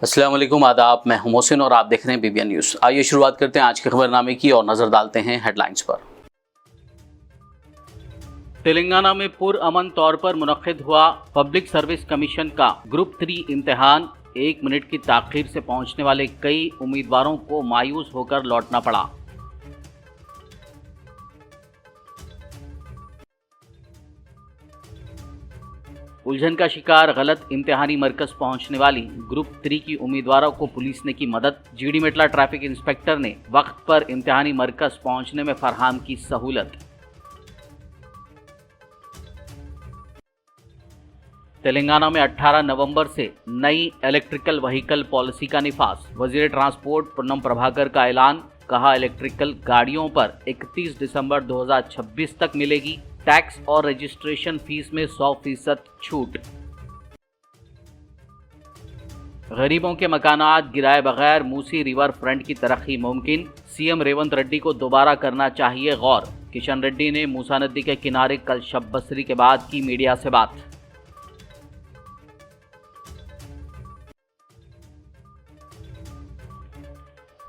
अस्सलाम वालेकुम, आदाब। मैं हूं मोहसिन और आप देख रहे हैं BBN न्यूज़। आइए शुरुआत करते हैं आज के खबरनामे की और नजर डालते हैं हेडलाइंस पर। तेलंगाना में पुरअमन तौर पर मुनक्किद हुआ पब्लिक सर्विस कमीशन का ग्रुप 3 इम्तिहान। 1 मिनट की ताखीर से पहुंचने वाले कई उम्मीदवारों को मायूस होकर लौटना पड़ा। उलझन का शिकार गलत इम्तिहानी मरकज पहुंचने वाली ग्रुप 3 की उम्मीदवारों को पुलिस ने की मदद। जीडी मेटला ट्रैफिक इंस्पेक्टर ने वक्त पर इम्तिहानी मरकज पहुंचने में फरहाम की सहूलत। तेलंगाना में 18 नवंबर से नई इलेक्ट्रिकल व्हीकल पॉलिसी का निफाज। वजीर ट्रांसपोर्ट पूनम प्रभाकर का ऐलान। कहा, इलेक्ट्रिकल गाड़ियों पर 31 दिसंबर 2026 तक मिलेगी टैक्स और रजिस्ट्रेशन फीस में 100% छूट। गरीबों के मकानात गिराए बगैर मूसी रिवर फ्रंट की तरक्की मुमकिन। सीएम रेवंत रेड्डी को दोबारा करना चाहिए गौर। किशन रेड्डी ने मूसा नदी के किनारे कल शब बसरी के बाद की मीडिया से बात।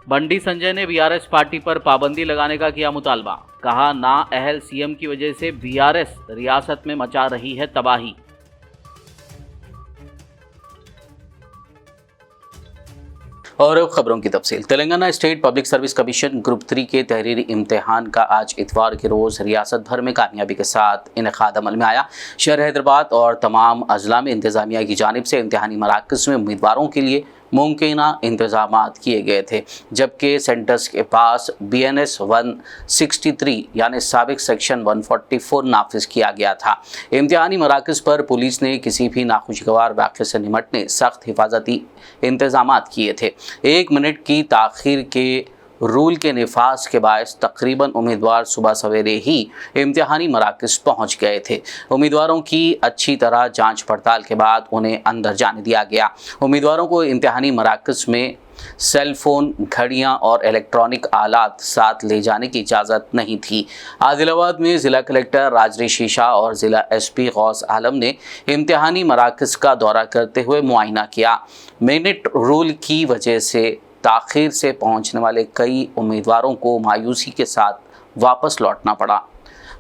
बंडी संजय ने बीआरएस पार्टी पर पाबंदी लगाने का किया मुतालबा। कहा, नाअहल सीएम की वजह से बीआरएस रियासत में मचा रही है तबाही। और अब खबरों की तफसील। Telangana state public service commission group 3 के तहरीरी इम्तिहान का आज इतवार के रोज़ रियासत भर में कामयाबी के साथ इनेकाद अमल में आया। शहर हैदराबाद और तमाम अजला में इंतजामिया की जानिब से इम्तिहानी मराकज़ में उम्मीदवारों के लिए मुमकिना इंतजामात किए गए थे, जबकि सेंटर्स के पास BNS 163 यानी साबिक सेक्शन 144 नाफिज किया गया था। इम्तिहानी मराकज़ पर पुलिस ने किसी भी नाखुशगवार वाक़े से निमटने सख्त हिफाजती इंतजामात किए थे। 1 मिनट की ताख़ीर के रूल के निफाज के बायस तकरीबन उम्मीदवार सुबह सवेरे ही इम्तिहानी मराकज़ पहुंच गए थे। उम्मीदवारों की अच्छी तरह जांच पड़ताल के बाद उन्हें अंदर जाने दिया गया। उम्मीदवारों को इम्तिहानी मराकज़ में सेल फोन, घड़ियां और इलेक्ट्रॉनिक आलात साथ ले जाने की इजाज़त नहीं थी। आदिलाबाद में ज़िला कलेक्टर राजरी शीशा और ज़िला SP गौस आलम ने इम्तिहानी मराकज़ का दौरा करते हुए मुआयना किया। मिनट रूल की वजह से ताख़ीर से पहुंचने वाले कई उम्मीदवारों को मायूसी के साथ वापस लौटना पड़ा।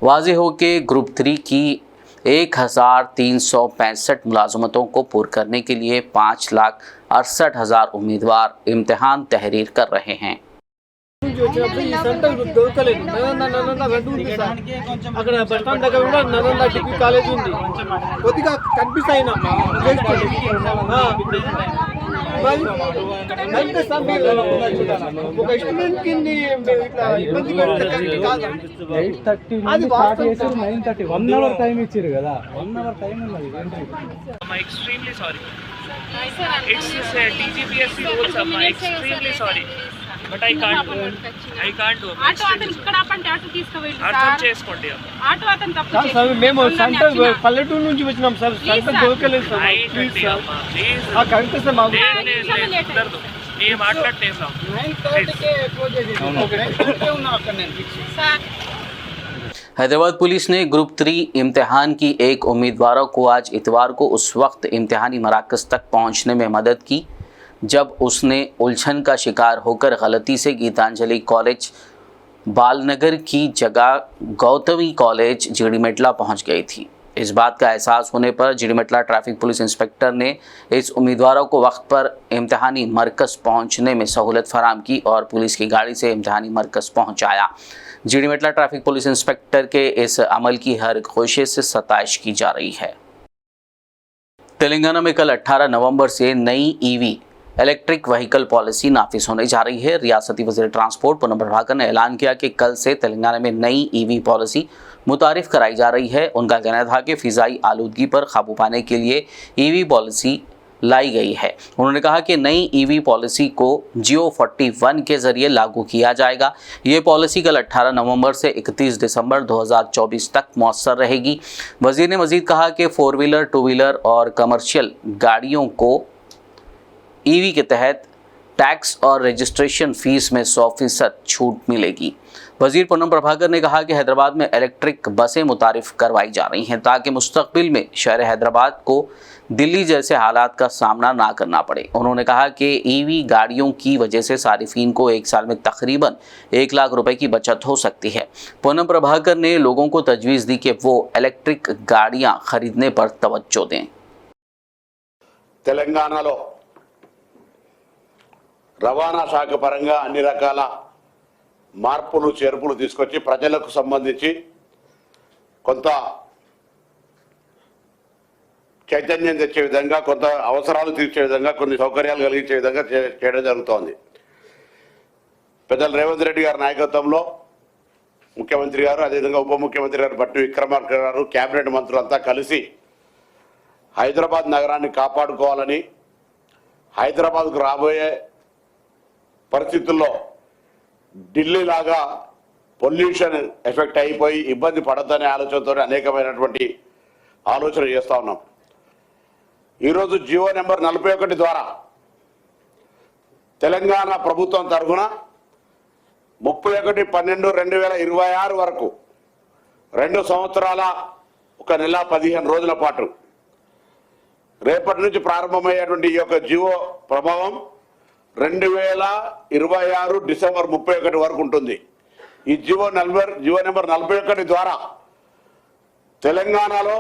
वाज़ेह हो कि ग्रुप 3 की 1365 मुलाजमतों को पूर करने के लिए 5,68,000 उम्मीदवार इम्तिहान तहरीर कर रहे हैं। అక్కడ బస్ స్టాండ్ దగ్గర కూడా నలంద డిగ్రీ కాలేజ్ ఉంది, కొద్దిగా కనిపిస్తాయి ఒక స్టూడెంట్ కి ఇట్లా ఇబ్బంది పెడితే కాదు. 8:30 స్టార్ట్ చేసి 9:30 1 అవర్ టైం ఇచ్చారు కదా. 1 అవర్ టైం ఉన్నది. Extremely sorry. It's TGPSC rules. Extremely sorry. But I can't do. Auto అతను ఇక్కడ ఆపండి, ఆటో తీసుకువెళ్ళి అర్థం చేసుకోండి. ఆటో అతను తప్పు సార్, మేము సెంటర్ పల్లెటూరు నుంచి వచ్చినాం సార్. సెంటర్ దొరకలేదు సార్. ప్లీజ్ సార్, ఆ కవిత సార్ మాకు కుదరదు. నేను మాట్లాడలేదు 9:30కే క్లోజ్ చేసేది. ఓకే ఉన్నా అక్కడ నేను సార్। हैदराबाद पुलिस ने ग्रुप 3 इम्तिहान की एक उम्मीदवारों को आज इतवार को उस वक्त इम्तिहानी मराकज़ तक पहुंचने में मदद की जब उसने उलझन का शिकार होकर गलती से गीतांजलि कॉलेज बालनगर की जगह गौतमी कॉलेज जीडी मेटला पहुंच गई थी। इस बात का एहसास होने पर जीडी मेटला ट्रैफिक पुलिस इंस्पेक्टर ने इस उम्मीदवारों को वक्त पर इम्तिहानी मरकज़ पहुंचने में सहूलत फराम की और पुलिस की गाड़ी से इम्तिहानी मरकज़ पहुंचाया। जीडी मेटला ट्रैफिक पुलिस इंस्पेक्टर के इस अमल की हर कोशिश से सताइश की जा रही है। तेलंगाना में कल 18 नवंबर से नई EV इलेक्ट्रिक व्हीकल पॉलिसी नाफिज होने जा रही है। रियासती वज़ीर ट्रांसपोर्ट पूनम प्रभाकर ने ऐलान किया कि कल से तेलंगाना में नई EV पॉलिसी मुतारिफ कराई जा रही है। उनका कहना था कि फ़िज़ाई आलूदगी पर काबू पाने के लिए EV पॉलिसी लाई गई है। उन्होंने कहा कि नई EV पॉलिसी को जियो 41 के ज़रिए लागू किया जाएगा। ये पॉलिसी कल 18 नवंबर से 31 दिसंबर 2024 तक मौसर रहेगी। वज़ीर ने मज़ीद कहा कि 4 व्हीलर, 2 व्हीलर और कमर्शियल गाड़ियों को EV के तहत टैक्स और रजिस्ट्रेशन फीस में 100% छूट मिलेगी। वजीर पूनम प्रभाकर ने कहा कि हैदराबाद में इलेक्ट्रिक बसें मुतारिफ करवाई जा रही हैं ताकि मुस्तकबिल में शहर हैदराबाद को दिल्ली जैसे हालात का सामना ना करना पड़े। उन्होंने कहा कि ईवी गाड़ियों की वजह से सारिफीन को एक साल में तकरीबन 1 लाख रुपए की बचत हो सकती है। पूनम प्रभाकर ने लोगों को तजवीज़ दी कि वो इलेक्ट्रिक गाड़ियां खरीदने पर तवज्जो दें। తెలంగాణలో రవాణా శాఖ పరంగా అన్ని రకాల మార్పులు చేర్పులు తీసుకొచ్చి ప్రజలకు సంబంధించి కొంత చైతన్యం తెచ్చే విధంగా, కొంత అవసరాలు తీర్చే విధంగా, కొన్ని సౌకర్యాలు కలిగించే విధంగా చేయడం జరుగుతోంది. పెద్దలు రేవంత్ రెడ్డి గారి నాయకత్వంలో ముఖ్యమంత్రి గారు, అదేవిధంగా ఉప ముఖ్యమంత్రి గారు బట్టి విక్రమార్క గారు, కేబినెట్ మంత్రులంతా కలిసి హైదరాబాద్ నగరాన్ని కాపాడుకోవాలని, హైదరాబాద్కు రాబోయే పరిస్థితుల్లో ఢిల్లీ లాగా పొల్యూషన్ ఎఫెక్ట్ అయిపోయి ఇబ్బంది పడద్దనే ఆలోచనతో అనేకమైనటువంటి ఆలోచన చేస్తూ ఉన్నాం. ఈరోజు జియో నెంబర్ 41 ద్వారా తెలంగాణ ప్రభుత్వం తరఫున 31/12/2026 వరకు 2 సంవత్సరాల 1 నెల 15 రోజుల పాటు రేపటి నుంచి ప్రారంభమయ్యేటువంటి ఈ యొక్క జియో ప్రభావం 2026 డిసెంబర్ 31 వరకు ఉంటుంది. ఈ జియో నెంబర్ 41 ద్వారా తెలంగాణలో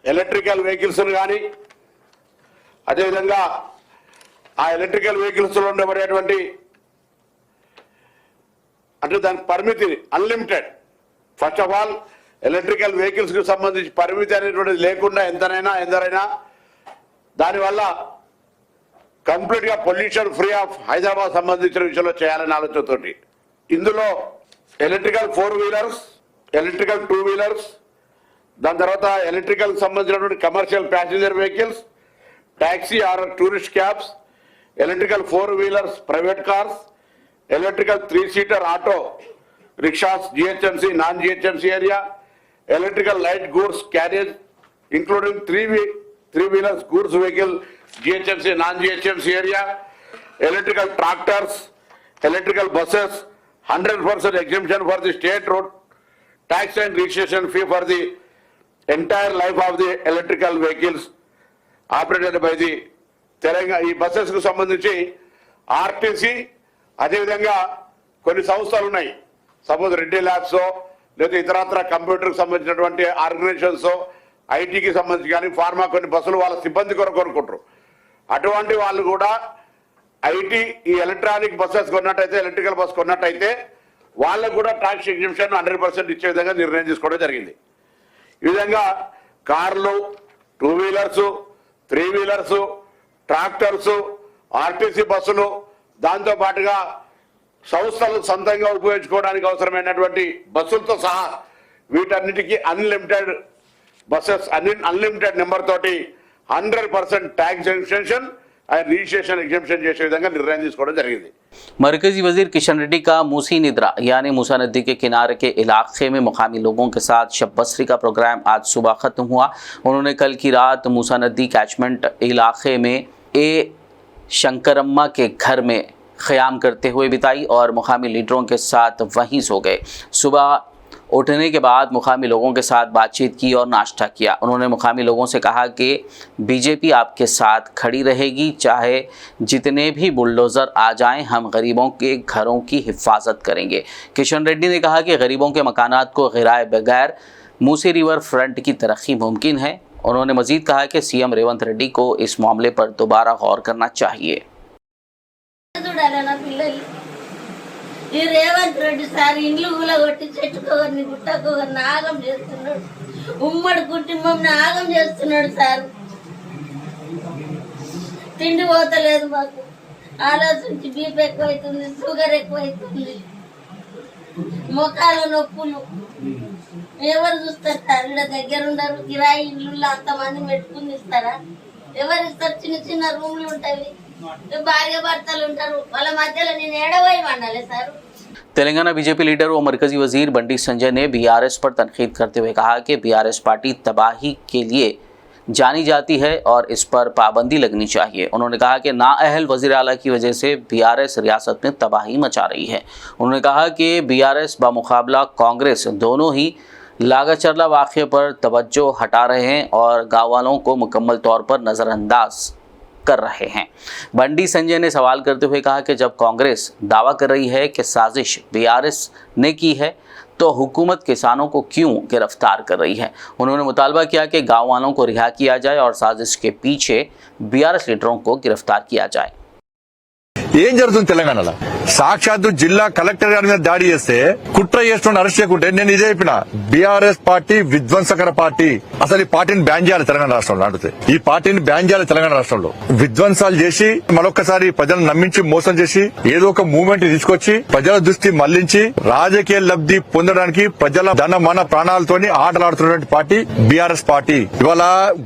ఎలక్ట్రికల్ వెహికల్స్ కానీ, అదేవిధంగా ఆ ఎలక్ట్రికల్ వెహికల్స్లో ఉండబడేటువంటి అంటే దాని పరిమితి unlimited. First of all electrical వెహికల్స్కి సంబంధించి పరిమితి అనేటువంటిది లేకుండా ఎందరైనా దానివల్ల కంప్లీట్గా పొల్యూషన్ ఫ్రీ ఆఫ్ హైదరాబాద్ సంబంధించిన విషయంలో చేయాలనే ఆలోచనతోటి ఇందులో ఎలక్ట్రికల్ 4 వీలర్స్, ఎలక్ట్రికల్ 2 వీలర్స్, దాని తర్వాత ఎలక్ట్రికల్ సంబంధించినటువంటి commercial passenger vehicles, taxi or tourist cabs, electrical 4 wheelers private cars, electrical three seater auto rickshaws GHMC, non GHMC area, electrical light goods carrier including 3 wheelers goods vehicle GHMC, non GHMC area, electrical tractors, electrical buses, 100% exemption for the state road tax and registration fee for the entire life of the electrical vehicles operated by the Telangana. ఈ buses కు సంబంధించి RTC, అదేవిధంగా కొన్ని సంస్థలు ఉన్నాయి, suppose Reddy labs లేదా ఇతరత్ర కంప్యూటర్కి సంబంధించినటువంటి ఆర్గనైజేషన్స్, ఐటీకి సంబంధించి కానీ, ఫార్మా కొన్ని బస్సులు వాళ్ళ సిబ్బంది కొరకు కొనుక్కుంటారు. అటువంటి వాళ్ళు కూడా ఐటీ ఈ ఎలక్ట్రానిక్ బస్సెస్ కొన్నట్టయితే, ఎలక్ట్రికల్ బస్ కొన్నట్టయితే వాళ్ళకు కూడా ట్యాక్స్ ఎగ్జంప్షన్ 100% ఇచ్చే విధంగా నిర్ణయం తీసుకోవడం జరిగింది. ఈ విధంగా కార్లు, 2 వీలర్స్, 3 వీలర్స్, ట్రాక్టర్స్, ఆర్టీసీ బస్సులు, దాంతో పాటుగా సంస్థలు సొంతంగా ఉపయోగించుకోవడానికి అవసరమైనటువంటి బస్సులతో సహా వీటన్నిటికీ అన్లిమిటెడ్ బస్సెస్, అన్లిమిటెడ్ నెంబర్ తోటి 100% ట్యాక్స్ ఎగ్జంప్షన్ और रजिस्ट्रेशन एग्जम्पशन जैसे विधंगा निर्णय తీసుకోవడం జరిగింది. मरकजी वजीर किशन रेड्डी का मूसी निद्रा यानी मूसा नदी के किनारे के इलाके में मुकामी लोगों के साथ शब बसरी का प्रोग्राम आज सुबह ख़त्म हुआ। उन्होंने कल की रात मूसा नदी कैचमेंट इलाके में ए शंकरम्मा के घर में क़याम करते हुए बिताई और मुकामी लीडरों के साथ वहीं सो गए। सुबह उठने के बाद मुकामी लोगों के साथ बातचीत की और नाश्ता किया। उन्होंने मुकामी लोगों से कहा कि बीजेपी आपके साथ खड़ी रहेगी, चाहे जितने भी बुलडोज़र आ जाएं, हम गरीबों के घरों की हिफाजत करेंगे। किशन रेड्डी ने कहा कि गरीबों के मकानात को गिराए बगैर मूसी रिवर फ्रंट की तरक्की मुमकिन है। उन्होंने मजीद कहा कि सीएम रेवंत रेड्डी को इस मामले पर दोबारा गौर करना चाहिए। ఈ రేవంత్ రెడ్డి సార్ ఇండ్లు కూలగొట్టి చెట్టుకోగని గుట్టకోగని ఆగం చేస్తున్నాడు. ఉమ్మడి కుటుంబం ఆగం చేస్తున్నాడు సార్. తిండి పోతలేదు మాకు, ఆలోచించి బీపీ ఎక్కువైతుంది, షుగర్ ఎక్కువైతుంది, మొఖాల నొప్పులు. ఎవరు చూస్తారు సార్? ఇలా దగ్గర ఉండరు, కిరాయి ఇల్లు అంతమంది పెట్టుకుని ఇస్తారా? ఎవరు ఇస్తారు? చిన్న చిన్న రూమ్లు ఉంటాయి, భార్య భర్తలు ఉంటారు, వాళ్ళ మధ్యలో నేను ఏడవై వండాలి సార్. तेलंगाना बीजेपी लीडर और मरकजी वजीर बंडी संजय ने बीआरएस पर तनकीद करते हुए कहा कि बीआरएस पार्टी तबाही के लिए जानी जाती है और इस पर पाबंदी लगनी चाहिए। उन्होंने कहा कि नाअहल वज़ीर आला की वजह से बीआरएस रियासत में तबाही मचा रही है। उन्होंने कहा कि बीआरएस बामुकाबला कांग्रेस दोनों ही लागचरला वाक़े पर तवज्जो हटा रहे हैं और गाँव वालों को मुकम्मल तौर पर नज़रअंदाज कर रहे हैं। बंडी संजय ने सवाल करते हुए कहा कि जब कांग्रेस दावा कर रही है कि साजिश बीआरएस ने की है तो हुकूमत किसानों को क्यों गिरफ्तार कर रही है। उन्होंने मुतालबा किया कि गाँव वालों को रिहा किया जाए और साजिश के पीछे बीआरएस लीडरों को गिरफ्तार किया जाए। ఏం జరుగుతుంది తెలంగాణలో? సాక్షాత్తు జిల్లా కలెక్టర్ గారి మీద దాడి చేస్తే కుట్ర చేస్తున్న అరెస్ట్ చేయకుంటే నేను ఇదే చెప్పిన బీఆర్ఎస్ పార్టీ విధ్వంసకర పార్టీ, అసలు ఈ పార్టీని బ్యాన్ చేయాలి తెలంగాణ రాష్ట్రంలో. అంటే ఈ పార్టీని బ్యాన్ చేయాలి తెలంగాణ రాష్ట్రంలో. విధ్వంసాలు చేసి మరొకసారి ప్రజలను నమ్మించి మోసం చేసి ఏదో ఒక మూవ్మెంట్ తీసుకొచ్చి ప్రజల దృష్టి మళ్లించి రాజకీయ లబ్ధి పొందడానికి ప్రజల ధన మన ప్రాణాలతోని ఆటలాడుతున్నటువంటి పార్టీ బీఆర్ఎస్ పార్టీ. ఇవాళ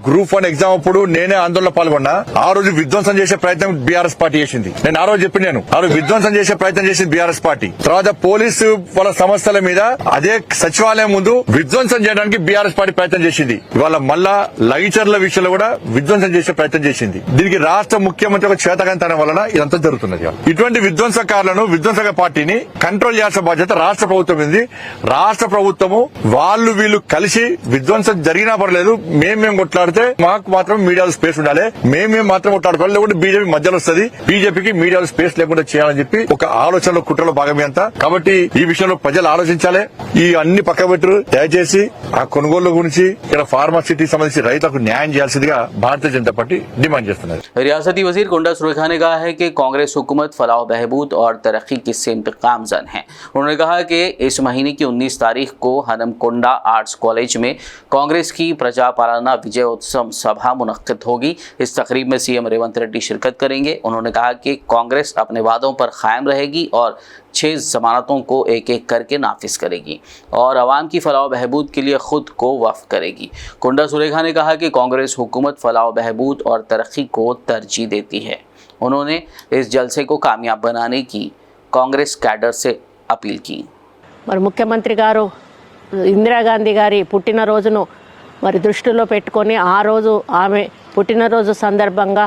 గ్రూప్ 1 ఎగ్జామ్ అప్పుడు నేనే ఆందోళన పాల్గొన్నా. ఆ రోజు విధ్వంసం చేసే ప్రయత్నం బీఆర్ఎస్ పార్టీ చేసింది. నేను ఆ రోజు చెప్పినాను, ఆ రోజు విధ్వంసం చేసే ప్రయత్నం చేసింది బీఆర్ఎస్ పార్టీ. తర్వాత పోలీసు వాళ్ళ సమస్యల మీద అదే సచివాలయం ముందు విధ్వంసం చేయడానికి బీఆర్ఎస్ పార్టీ ప్రయత్నం చేసింది. ఇవాళ మళ్ళా లైచర్ల విషయంలో కూడా విధ్వంసం చేసే ప్రయత్నం చేసింది. దీనికి రాష్ట్ర ముఖ్యమంత్రి ఒక చేతకంతనం వలన ఇదంతా జరుగుతున్నది. ఇటువంటి విధ్వంసకారులను, విధ్వంసక పార్టీని కంట్రోల్ చేయాల్సిన బాధ్యత రాష్ట్ర ప్రభుత్వం ఉంది. రాష్ట్ర ప్రభుత్వము వాళ్ళు వీళ్ళు కలిసి విధ్వంసం జరిగినా పర్లేదు, మేము కొట్లాడితే మాకు మాత్రం మీడియాలో స్పేస్ ఉండాలి, మేము మాత్రం కొట్లాడుకోవాలి, లేకుంటే బీజేపీ మధ్యలో వస్తుంది, బీజేపీకి మీడియాలో స్పేస్ లేకుండా చేయాలని చెప్పి ఒక ఆలోచనలో కుట్రలో భాగమే అంతా. కాబట్టి ఈ విషయంలో ప్రజలు ఆలోచించాలి. ఈ అన్ని పక్క పెట్టరు, దయచేసి ఆ కొనుగోలు గురించి ఇక్కడ ఫార్మాసిటీ సంబంధించి రైతులకు న్యాయం చేయాల్సిందిగా భారతీయ జనతా పార్టీ డిమాండ్ చేస్తున్నారు. रियासती वजीर कोंडा सुरेखा ने कहा है कि कांग्रेस हुकूमत फलाह बहबूद और तरक्की की से इंतकाम जन है। उन्होंने कहा कि इस महीने की 19 तारीख को हनमकुंडा आर्ट्स कॉलेज में कांग्रेस की प्रजा पालना विजयोत्सव सभा मुनक्किद होगी। इस तकरीब में सीएम रेवंत रेड्डी शिरकत करेंगे। उन्होंने कहा कि कांग्रेस अपने वादों पर कायम रहेगी और 6 जमानतों को एक एक करके नाफिज करेगी और अवाम की फलाह बहबूद के लिए खुद को वक्फ करेगी। कोंडा सुरेखा ने कहा कि कांग्रेस हुकूमत फलाह बहबूद और तरक्की को तरजीह देती है। उन्होंने इस जलसे को कामयाब बनाने की कांग्रेस कैडर से अपील की। మరి ముఖ్యమంత్రి గారు ఇందిరాగాంధీ గారి పుట్టినరోజును మరి దృష్టిలో పెట్టుకొని ఆ రోజు ఆమె పుట్టినరోజు సందర్భంగా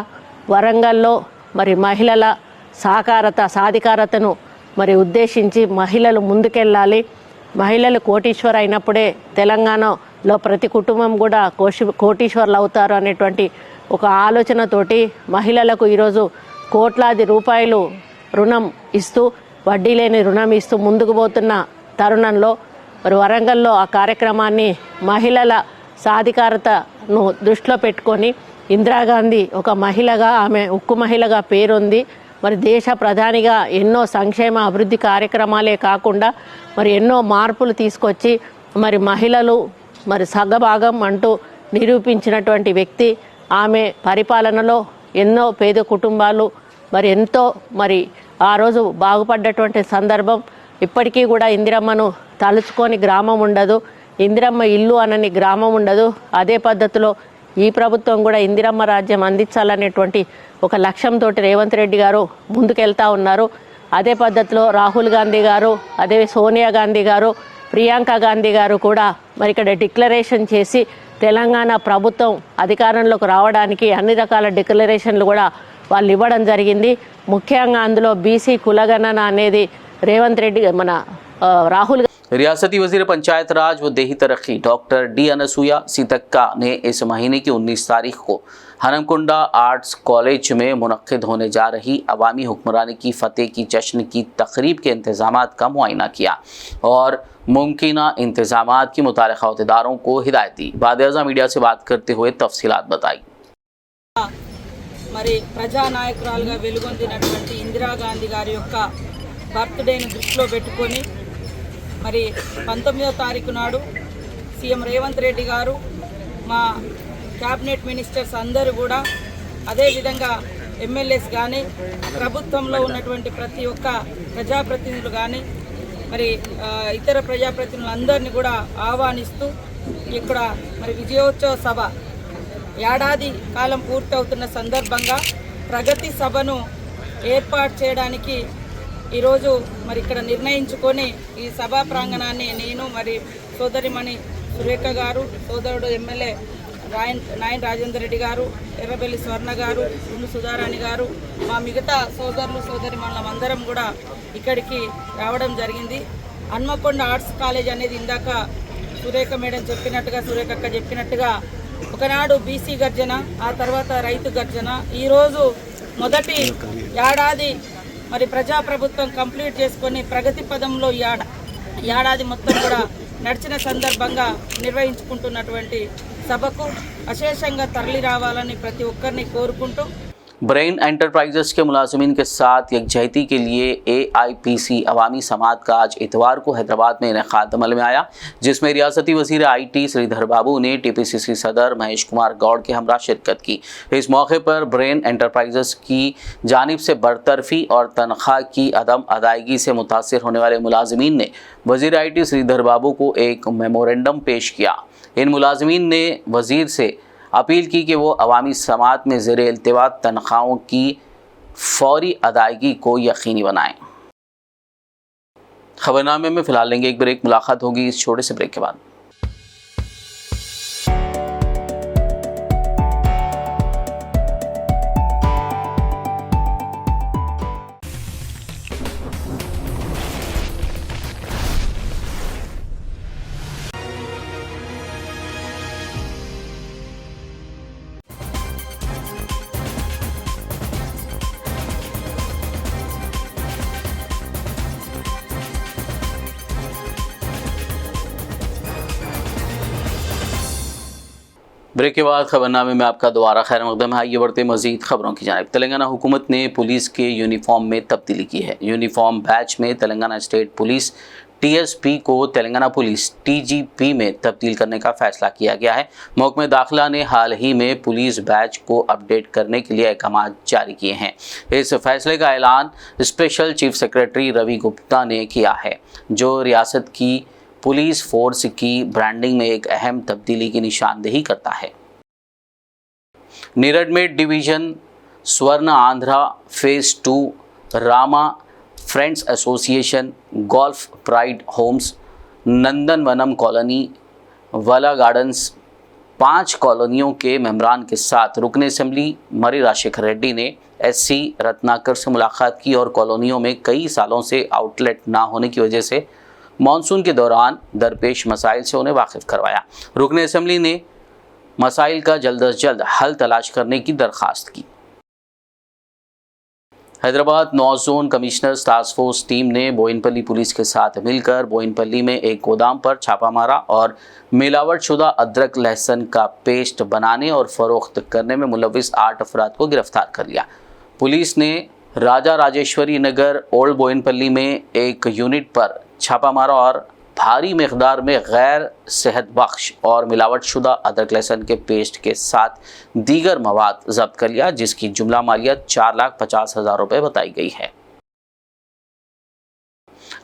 వరంగల్లో మరి మహిళల సాధికారతను మరి ఉద్దేశించి మహిళలు ముందుకెళ్ళాలి, మహిళలు కోటీశ్వర్ అయినప్పుడే తెలంగాణలో ప్రతి కుటుంబం కూడా కోటీశ్వర్లు అవుతారు అనేటువంటి ఒక ఆలోచనతోటి మహిళలకు ఈరోజు కోట్లాది రూపాయలు రుణం ఇస్తూ, వడ్డీ లేని రుణం ఇస్తూ ముందుకు పోతున్న తరుణంలో మరి వరంగల్లో ఆ కార్యక్రమాన్ని మహిళల సాధికారతను దృష్టిలో పెట్టుకొని ఇందిరాగాంధీ ఒక మహిళగా, ఆమె ఉక్కు మహిళగా పేరుంది. మరి దేశ ప్రధానిగా ఎన్నో సంక్షేమ అభివృద్ధి కార్యక్రమాలే కాకుండా మరి ఎన్నో మార్పులు తీసుకొచ్చి మరి మహిళలు మరి సగభాగం అంటూ నిరూపించినటువంటి వ్యక్తి. ఆమె పరిపాలనలో ఎన్నో పేద కుటుంబాలు మరి ఎంతో మరి ఆ రోజు బాగుపడ్డటువంటి సందర్భం. ఇప్పటికీ కూడా ఇందిరమ్మను తలుచుకొని గ్రామం ఉండదు, ఇందిరమ్మ ఇల్లు అనని గ్రామం ఉండదు. అదే పద్ధతిలో ఈ ప్రభుత్వం కూడా ఇందిరమ్మ రాజ్యం అందించాలనేటువంటి ఒక లక్ష్యంతో రేవంత్ రెడ్డి గారు ముందుకెళ్తా ఉన్నారు. అదే పద్ధతిలో రాహుల్ గాంధీ గారు, అదే సోనియా గాంధీ గారు, ప్రియాంక గాంధీ గారు కూడా మరి ఇక్కడ డిక్లరేషన్ చేసి తెలంగాణ ప్రభుత్వం అధికారంలోకి రావడానికి అన్ని రకాల డిక్లరేషన్లు కూడా వాళ్ళు ఇవ్వడం జరిగింది. ముఖ్యంగా అందులో బీసీ కులగణన అనేది రేవంత్ రెడ్డి మన రాహుల్ रियासती वजीर पंचायत राज व देही तरक्की डॉक्टर डी अनसुया सीतक्का ने इस महीने की 19 तारीख को हनमकुंडा आर्ट्स कॉलेज में मुनक्किद होने जा रही अवामी हुक्मरानी की फतेह की जश्न की तकरीब के इंतजामात का मुआयना किया और मुमकिना इंतजामात की मुतालिका अहदेदारों को हिदायत दी। बाद-ए-आज़ा मीडिया से बात करते हुए तफसीलात बताई। మరి ప్రజానాయకురాలుగా వెలుగొందినటువంటి ఇందిరాగాంధీ గారి యొక్క బర్త్డేను దృష్టిలో పెట్టుకొని మరి 19వ తారీఖు నాడు సీఎం రేవంత్ రెడ్డి గారు, మా క్యాబినెట్ మినిస్టర్స్ అందరూ కూడా, అదేవిధంగా ఎమ్మెల్యేస్ కానీ, ప్రభుత్వంలో ఉన్నటువంటి ప్రతి ఒక్క ప్రజాప్రతినిధులు కానీ, మరి ఇతర ప్రజాప్రతినిధులందరినీ కూడా ఆహ్వానిస్తూ ఇక్కడ మరి విజయోత్సవ సభ ఏడాది కాలం పూర్తవుతున్న సందర్భంగా ప్రగతి సభను ఏర్పాటు చేయడానికి ఈరోజు మరి ఇక్కడ నిర్ణయించుకొని ఈ సభా ప్రాంగణాన్ని నేను మరి సోదరిమణి సురేఖ గారు, సోదరుడు ఎమ్మెల్యే నాయన్ రాజేందర్ రెడ్డి గారు, ఎర్రబెల్లి స్వర్ణ గారు, ఉండు సుధారాణి గారు, మా మిగతా సోదరులు సోదరిమణులం అందరం కూడా ఇక్కడికి రావడం జరిగింది. హన్మకొండ ఆర్ట్స్ కాలేజ్ అనేది ఇందాక సురేఖ మేడం చెప్పినట్టుగా, సురేఖ అక్క చెప్పినట్టుగా ఒకనాడు బీసీ గర్జన, ఆ తర్వాత రైతు గర్జన, ఈరోజు మొదటి ఏడాది మరి ప్రజాప్రభుత్వం కంప్లీట్ చేసుకొని ప్రగతి పదంలో ఏడాది మొత్తం కూడా నడిచిన సందర్భంగా నిర్వహించుకుంటున్నటువంటి సభకు అశేషంగా తరలి రావాలని ప్రతి ఒక్కరిని కోరుకుంటూ ब्रेन एंटरप्राइजेस के मुलाजिमीन के साथ यकजहती के लिए AIPC अवामी समात का आज इतवार को हैदराबाद में इनेकाद अमल में आया, जिसमें रियासती वज़ीर IT श्रीधर बाबू ने TPCC सदर महेश कुमार गौड़ के हमरा शिरकत की। इस मौके पर ब्रेन एंटरप्राइजेस की जानिब से बरतरफी और तनख्वाह की अदम अदायगी से मुतासिर होने वाले मुलाजिमीन ने वज़ीर IT श्रीधर बाबू को एक मेमोरेंडम पेश किया। इन मुलाजिमीन ने वज़ीर से अपील की कि वो अवामी समात में ज़ेर इल्तिवा तनख्वाहों की फौरी अदायगी को यकीनी बनाएं। खबरनामे में फ़िलहाल लेंगे एक ब्रेक, मुलाकात होगी इस छोटे से ब्रेक के बाद। ब्रेक के बाद खबरनामे में आपका दोबारा खैर मकदम है। आइए बढ़ते मज़ीद खबरों की जानिब। तेलंगाना हुकूमत ने पुलिस के यूनिफॉर्म में तब्दीली की है। यूनिफॉर्म बैच में तेलंगाना स्टेट पुलिस TSP को तेलंगाना पुलिस TGP में तब्दील करने का फैसला किया गया है। महकमे दाखिला ने हाल ही में पुलिस बैच को अपडेट करने के लिए अहकाम जारी किए हैं। इस फैसले का ऐलान special chief secretary Ravi Gupta ने किया है, जो रियासत की पुलिस फोर्स की ब्रांडिंग में एक अहम तब्दीली की निशानदेही करता है। Neredmet division, Swarna Andhra phase 2, Rama friends association, golf pride homes, Nandanavanam colony, Vala gardens, 5 कॉलोनियों के मेंबरान के साथ रुकन असम्बली मरी राजशेखर रेड्डी ने SC रत्नाकर से मुलाकात की और कॉलोनियों में कई सालों से आउटलेट ना होने की वजह से मानसून के दौरान दरपेश मसाइल से उन्हें वाकिफ़ करवाया। रुकन असम्बली ने मसाइल का जल्द अज जल्द हल तलाश करने की दरख्वास्त की। Hyderabad north zone commissioners task force team ने बोयनपल्ली पुलिस के साथ मिलकर बोयनपल्ली में एक गोदाम पर छापा मारा और मिलावटशुदा अदरक लहसुन का पेस्ट बनाने और फरोख्त करने में मुलविस 8 अफराद को गिरफ्तार कर लिया। पुलिस ने राजा राजेश्वरी नगर ओल्ड बोयनपल्ली में एक यूनिट पर छापा मारा और भारी मकदार में गैर सेहत बख्श और मिलावटशुदा अदरक लहसुन के पेस्ट के साथ दीगर मवाद जब्त कर लिया, जिसकी जुमला मालियत 4,50,000 रुपये बताई गई है।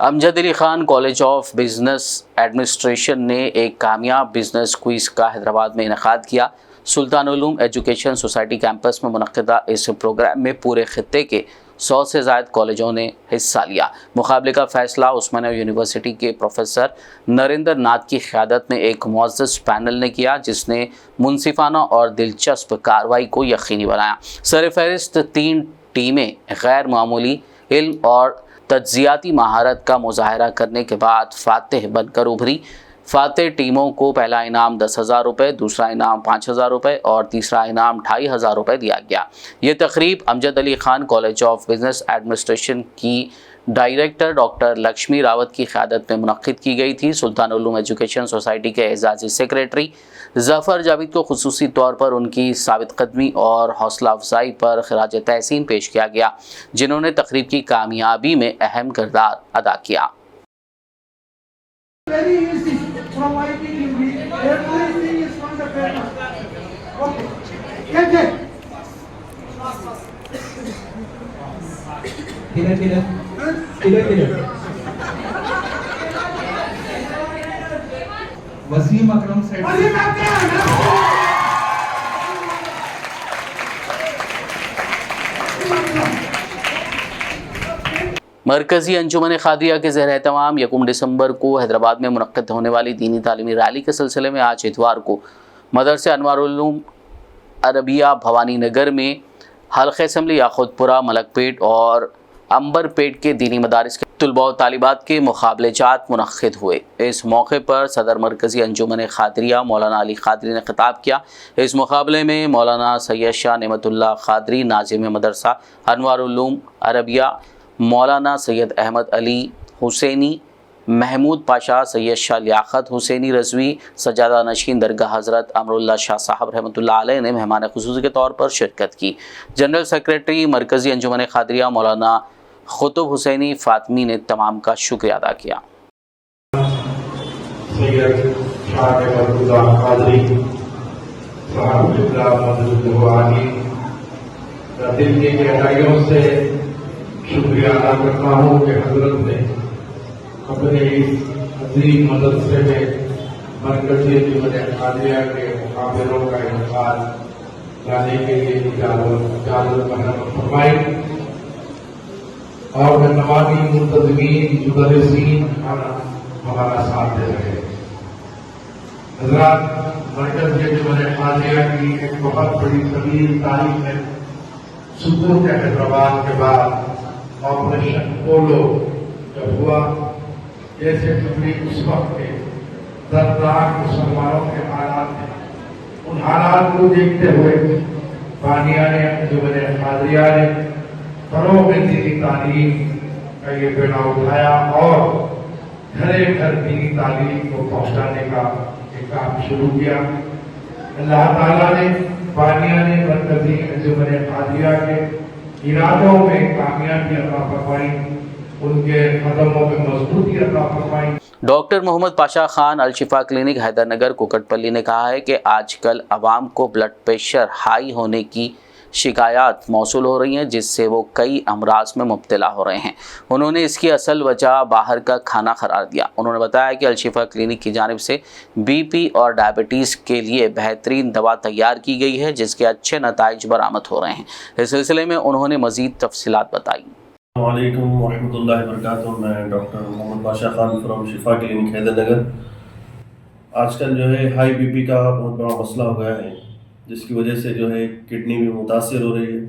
Amjad Ali Khan college of business administration ने एक कामयाब बिजनेस क्विज का हैदराबाद में इनेकाद किया। सुल्तान उलूम एजुकेशन सोसाइटी कैंपस में मुनक्किदा इस प्रोग्राम में पूरे खित्ते के 100 से ज़ायद कॉलेजों ने हिस्सा लिया। मुकाबले का फैसला उस्मानिया यूनिवर्सिटी के प्रोफेसर नरेंद्र नाथ की क़यादत में एक मुअज़्ज़ज़ पैनल ने किया, जिसने मुनसिफाना और दिलचस्प कार्रवाई को यकीनी बनाया। सरफ़हरिस्त 3 टीमें गैर मामूली इल्म और तज्ज़ियाती महारत का मुज़ाहरा करने के बाद फ़ातिह बनकर उभरी। फ़ातिह टीमों को पहला इनाम 10,000 रुपये, दूसरा इनाम 5,000 रुपये और तीसरा इनाम 2,500 रुपये दिया गया। ये तकरीब Amjad Ali Khan college of business administration की डायरेक्टर डॉक्टर लक्ष्मी रावत की क़यादत में मुनक्किद की गई थी। सुल्तान उलूम एजुकेशन सोसाइटी के एजाज़ी सेक्रेटरी ज़फ़र जावेद को खुसूसी तौर पर उनकी साबित कदमी और हौसला अफजाई पर खिराज तहसीन पेश किया गया, जिन्होंने तकरीब की कामयाबी में अहम किरदार अदा किया। From IPTV, everything is on the paper. Okay. Get it. Wasim Akram said. Wasim अकरम. मरकज़ी अंजुमन ख़ादिया के ज़ेर एहतमाम 1 दिसंबर को हैदराबाद में मुनक्किद होने वाली दीनी तालीमी रैली के सिलसिले में आज इतवार को मदरसे अनवारुल अरबिया भवानी नगर में हल्के असम्बली याखुदपुरा मलकपेट और अंबरपेट के दीनी मदारिस के तुलबा व तालिबात के मुकाबलेजात मुनक्किद हुए। इस मौके पर सदर मरकज़ी अंजुमन ख़ादरिया मौलाना अली ख़ादरी ने खिताब किया। इस मुकाबले में मौलाना सैयद शाह नेमतुल्लाह ख़ादरी नाज़िम मदरसा अनवारुल अरबिया, मौलाना सैयद अहमद अली हुसैनी, महमूद पाशा, सैयद शाह लियाकत हुसैनी रज़वी, सजादा नशीन दरगाह हज़रत अमरुल्लाह शाह साहब रहमतुल्लाह अलैह ने मेहमान खुसूसी के तौर पर शिरकत की। जनरल सेक्रेटरी मरकज़ी अंजुमन ख़ादरिया मौलाना खुतुब हुसैनी फ़ातमी ने तमाम का शुक्रिया अदा किया। सैयद शाह नेमतुल्लाह क़ादरी साहब क़िबला मददुल्लाह दिल की गहराइयों से शुक्रिया अदा करता हूँ कि हजरत ने अपने इस अजीम मदरसे में मरकज़ी अंजुमन ख़ादरिया के मुकाबलों का इनेकाद लाने के लिए इजाज़त फरमाई और मैं तमामी मुंतज़मीन मुदर्रिसीन हमारा साथ दे रहे हैं। हज़रात, मरकज़ी अंजुमन ख़ादरिया की एक बहुत बड़ी तवील तारीख है। सुकून के हैदराबाद के बाद ऑपरेशन पोलो जब हुआ, जैसे कभी उस वक्त के दर्दनाक मुसलमानों के हालात थे, उन हालात को देखते हुए बानियाने अंजुमन ख़ादरिया ने फरोग़ दीनी तालीम का ये बेड़ा उठाया और घरे घर दीनी तालीम को पहुँचाने का एक काम शुरू किया। अल्लाह ताला ने बानियाने मरकज़ी अंजुमन ख़ादरिया के इरादों में कामयाबी अता फरमाई, उनके कदमों में मजबूती अता फरमाई। डॉक्टर मोहम्मद पाशा खान अल-शिफा क्लिनिक हैदरनगर कुकटपल्ली ने कहा है कि आजकल आवाम को ब्लड प्रेशर हाई होने की शिकायत मौसूल हो रही हैं, जिससे वो कई अमराज में मुब्तला हो रहे हैं। उन्होंने इसकी असल वजह बाहर का खाना करार दिया। उन्होंने बताया कि अल-शिफा क्लिनिक की जानिब से बीपी और डायबिटीज़ के लिए बेहतरीन दवा तैयार की गई है, जिसके अच्छे नताइज बरामद हो रहे हैं। इस सिलसिले में उन्होंने मज़ीद तफसीलात बताई। अस्सलामुअलैकुम वरहमतुल्लाहि वबरकातुहू। मैं doctor Mohammad Pasha Khan from Shifa clinic Hydernagar. आजकल जो है हाई बीपी का बहुत बड़ा मसला हो गया है, जिसकी वजह से जो है किडनी भी मुतासिर हो रही है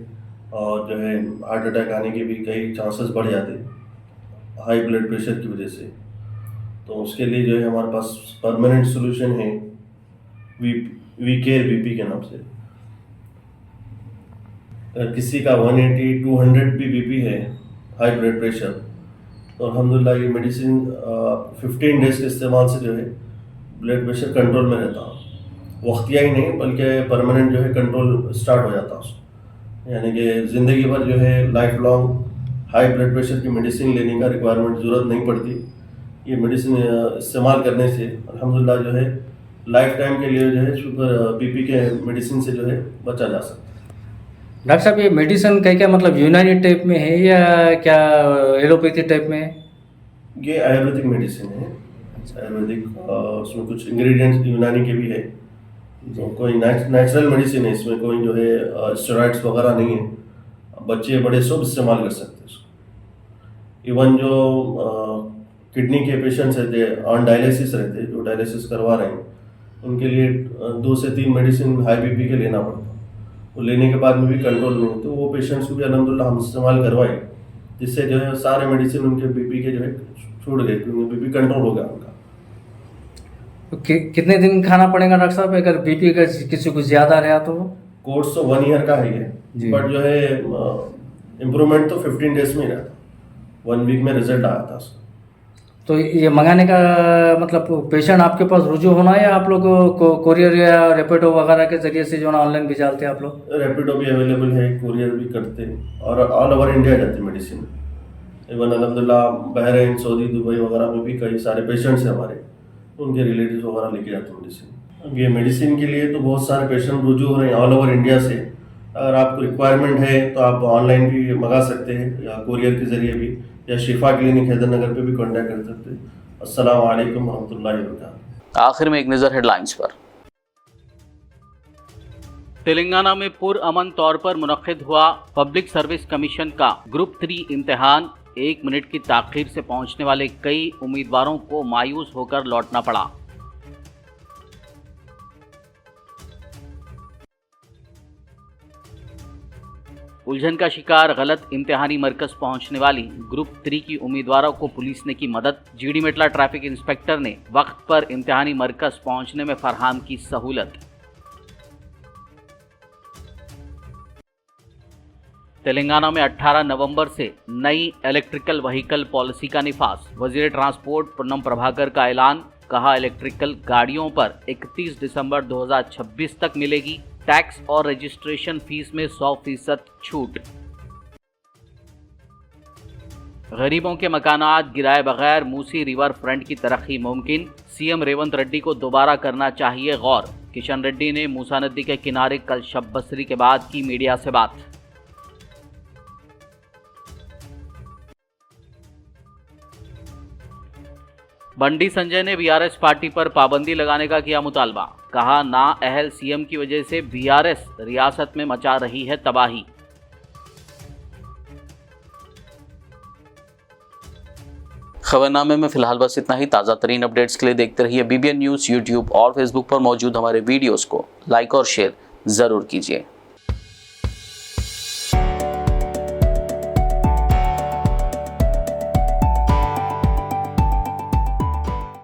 और जो है हार्ट अटैक आने के भी कई चांसेस बढ़ जाते हैं हाई ब्लड प्रेशर की वजह से। तो उसके लिए जो है हमारे पास परमानेंट सोल्यूशन है वी केयर बीपी के नाम से। अगर किसी का 180 200 भी बीपी है, हाई ब्लड प्रेशर, तो अल्हम्दुलिल्लाह ये मेडिसिन 15 डेज़ के इस्तेमाल से जो है ब्लड प्रेशर कंट्रोल में रहता है। वक्तिया ही नहीं बल्कि परमानेंट जो है कंट्रोल स्टार्ट हो जाता है उसको, यानी कि ज़िंदगी भर जो है life long high blood pressure की मेडिसिन लेने का रिक्वायरमेंट ज़रूरत नहीं पड़ती। ये मेडिसिन इस्तेमाल करने से अल्हम्दुलिल्लाह जो है लाइफ टाइम के लिए जो है शुगर बीपी के मेडिसिन से जो है बचा जा सकता है। डॉक्टर साहब, ये मेडिसिन क्या मतलब यूनानी टाइप में है या क्या एलोपैथी टाइप में है? ये आयुर्वेदिक मेडिसिन है, आयुर्वेदिक, उसमें कुछ इंग्रेडिएंट्स यूनानी के भी है। तो कोई नेचुरल मेडिसिन है, इसमें कोई जो है स्टेरॉइड्स वगैरह नहीं है। बच्चे बड़े सब इस्तेमाल कर सकते हैं इसको। इवन जो किडनी के पेशेंट्स रहते हैं, ऑन डायलिसिस रहते हैं, जो डायलिसिस करवा रहे हैं, उनके लिए 2 से 3 मेडिसिन हाई बीपी के लेना पड़ता है। वो लेने के बाद में भी कंट्रोल नहीं होते, वो पेशेंट्स को भी अल्हम्दुलिल्लाह हम इस्तेमाल करवाए, जिससे जो है सारे मेडिसिन उनके बीपी के जो है छूट गए, क्योंकि बीपी कंट्रोल हो गया उनका। तो कितने दिन खाना पड़ेगा डॉक्टर साहब अगर बीपी का किसी को ज़्यादा रहा तो? कोर्स तो 1 ईयर का है ये, बट जो है इम्प्रूवमेंट तो 15 डेज में ही रहता, 1 वीक में रिजल्ट आया था उसका। तो ये मंगाने का मतलब पेशेंट आपके पास रुजू होना है या आप लोग को कोरियर या रैपिडो वगैरह के जरिए से जो ना ऑनलाइन भिजाते हैं आप लोग? रैपिडो भी अवेलेबल है, कोरियर भी करते हैं और ऑल ओवर इंडिया जाती है मेडिसिन। इवन अल्हम्दुलिल्लाह बहरीन, सऊदी, दुबई वगैरह में भी कई सारे पेशेंट्स हैं हमारे, उनके रिलेटिव्स वगैरह लेके जाते हैं मेडिसिन। अब ये मेडिसिन के लिए तो बहुत सारे पेशेंट रुजू हो रहे हैं ऑल ओवर इंडिया से। अगर आपको रिक्वायरमेंट है तो आप ऑनलाइन भी मंगा सकते हैं या कोरियर के ज़रिए भी, या शिफा क्लिनिक हैदरनगर पे भी कांटेक्ट कर सकते हैं। अस्सलाम वालेकुम रहमतुल्लाहि व बरकातहू। आखिर में एक नज़र हेडलाइंस पर। तेलंगाना में पुरअमन तौर पर मुनक्किद हुआ पब्लिक सर्विस कमीशन का ग्रुप 3 इम्तिहान। 1 मिनट की ताख़ीर से पहुंचने वाले कई उम्मीदवारों को मायूस होकर लौटना पड़ा। उलझन का शिकार गलत इम्तिहानी मरकज पहुंचने वाली ग्रुप 3 की उम्मीदवारों को पुलिस ने की मदद। जीडी मेटला ट्रैफिक इंस्पेक्टर ने वक्त पर इम्तिहानी मरकज पहुंचने में फरहाम की सहूलत। तेलंगाना में 18 नवंबर से नई इलेक्ट्रिकल व्हीकल पॉलिसी का निफाज। वजीर ट्रांसपोर्ट पूनम प्रभाकर का ऐलान। कहा, इलेक्ट्रिकल गाड़ियों पर 31 दिसंबर 2026 तक मिलेगी टैक्स और रजिस्ट्रेशन फीस में 100% छूट। गरीबों के मकानात गिराए बगैर मूसी रिवर फ्रंट की तरक्की मुमकिन। सीएम रेवंत रेड्डी को दोबारा करना चाहिए गौर। किशन रेड्डी ने मूसा नदी के किनारे कल शब बसरी के बाद की मीडिया से बात। बंडी संजय ने बीआरएस पार्टी पर पाबंदी लगाने का किया मुतालबा। कहा, नाअहल सीएम की वजह से बीआरएस रियासत में मचा रही है तबाही। खबरनामे में फिलहाल बस इतना ही। ताज़ा तरीन अपडेट्स के लिए देखते रहिए बीबीएन न्यूज़। यूट्यूब और फेसबुक पर मौजूद हमारे वीडियोस को लाइक और शेयर ज़रूर कीजिए।